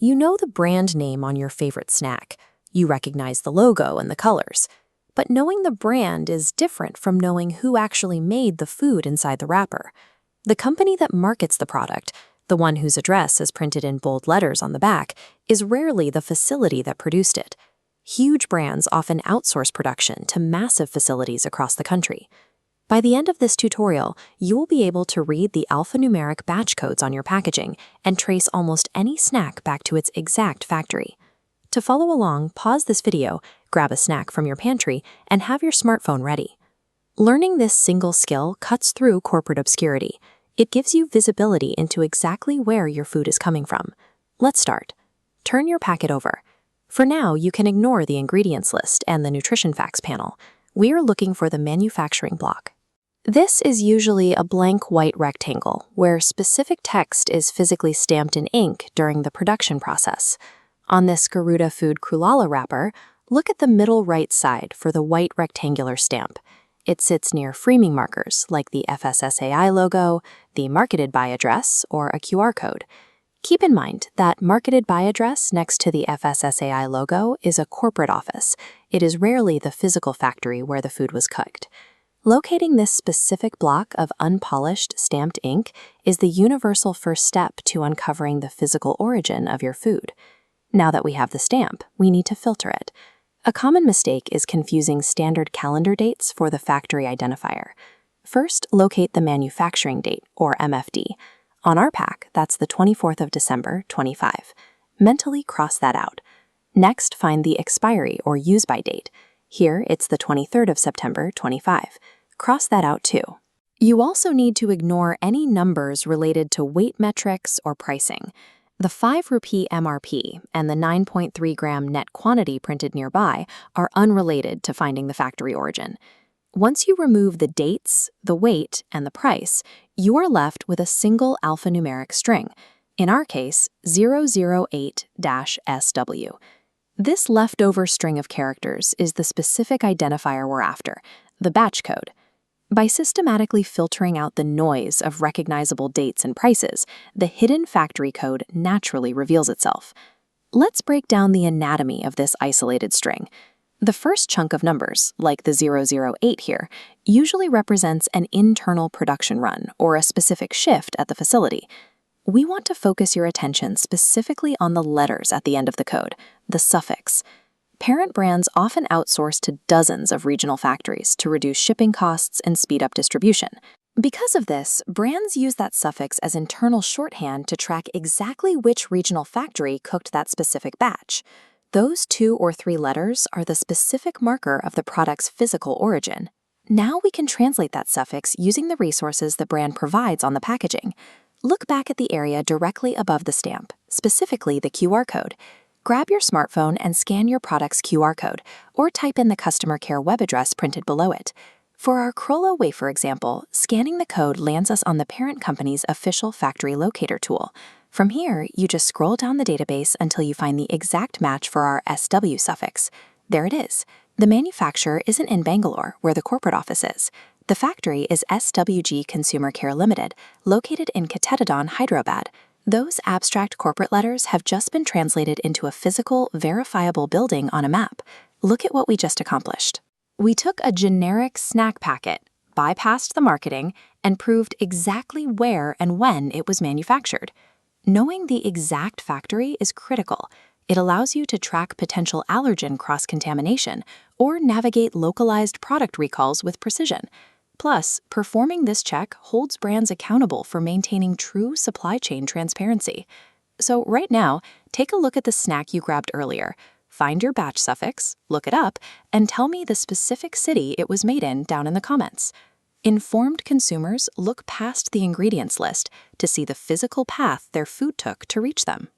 You know the brand name on your favorite snack. You recognize the logo and the colors. But knowing the brand is different from knowing who actually made the food inside the wrapper. The company that markets the product, the one whose address is printed in bold letters on the back, is rarely the facility that produced it. Huge brands often outsource production to massive facilities across the country. By the end of this tutorial, you will be able to read the alphanumeric batch codes on your packaging and trace almost any snack back to its exact factory. To follow along, pause this video, grab a snack from your pantry, and have your smartphone ready. Learning this single skill cuts through corporate obscurity. It gives you visibility into exactly where your food is coming from. Let's start. Turn your packet over. For now, you can ignore the ingredients list and the nutrition facts panel. We are looking for the manufacturing block. This is usually a blank white rectangle where specific text is physically stamped in ink during the production process. On this Garuda Food Crollo wrapper, look at the middle right side for the white rectangular stamp. It sits near framing markers like the FSSAI logo, the marketed by address, or a QR code. Keep in mind that marketed by address next to the FSSAI logo is a corporate office. It is rarely the physical factory where the food was cooked. Locating this specific block of unpolished stamped ink is the universal first step to uncovering the physical origin of your food. Now that we have the stamp, we need to filter it. A common mistake is confusing standard calendar dates for the factory identifier. First, locate the manufacturing date, or MFD. On our pack, that's the 24th of December, 25. Mentally cross that out. Next, find the expiry, or use-by date. Here, it's the 23rd of September, 25. Cross that out too. You also need to ignore any numbers related to weight metrics or pricing. The 5 rupee MRP and the 9.3 gram net quantity printed nearby are unrelated to finding the factory origin. Once you remove the dates, the weight, and the price, you are left with a single alphanumeric string, in our case, 008-SW. This leftover string of characters is the specific identifier we're after, the batch code. By systematically filtering out the noise of recognizable dates and prices, the hidden factory code naturally reveals itself. Let's break down the anatomy of this isolated string. The first chunk of numbers, like the 008 here, usually represents an internal production run or a specific shift at the facility. We want to focus your attention specifically on the letters at the end of the code, the suffix. Parent brands often outsource to dozens of regional factories to reduce shipping costs and speed up distribution. Because of this, brands use that suffix as internal shorthand to track exactly which regional factory cooked that specific batch. Those 2 or 3 letters are the specific marker of the product's physical origin. Now we can translate that suffix using the resources the brand provides on the packaging. Look back at the area directly above the stamp, specifically the QR code. Grab your smartphone and scan your product's QR code, or type in the customer care web address printed below it. For our Crollo wafer example, scanning the code lands us on the parent company's official factory locator tool. From here, you just scroll down the database until you find the exact match for our SW suffix. There it is. The manufacturer isn't in Bangalore, where the corporate office is. The factory is SWG Consumer Care Limited, located in Kettadon, Hyderabad. Those abstract corporate letters have just been translated into a physical, verifiable building on a map. Look at what we just accomplished. We took a generic snack packet, bypassed the marketing, and proved exactly where and when it was manufactured. Knowing the exact factory is critical. It allows you to track potential allergen cross-contamination or navigate localized product recalls with precision. Plus, performing this check holds brands accountable for maintaining true supply chain transparency. So right now, take a look at the snack you grabbed earlier. Find your batch suffix, look it up, and tell me the specific city it was made in down in the comments. Informed consumers look past the ingredients list to see the physical path their food took to reach them.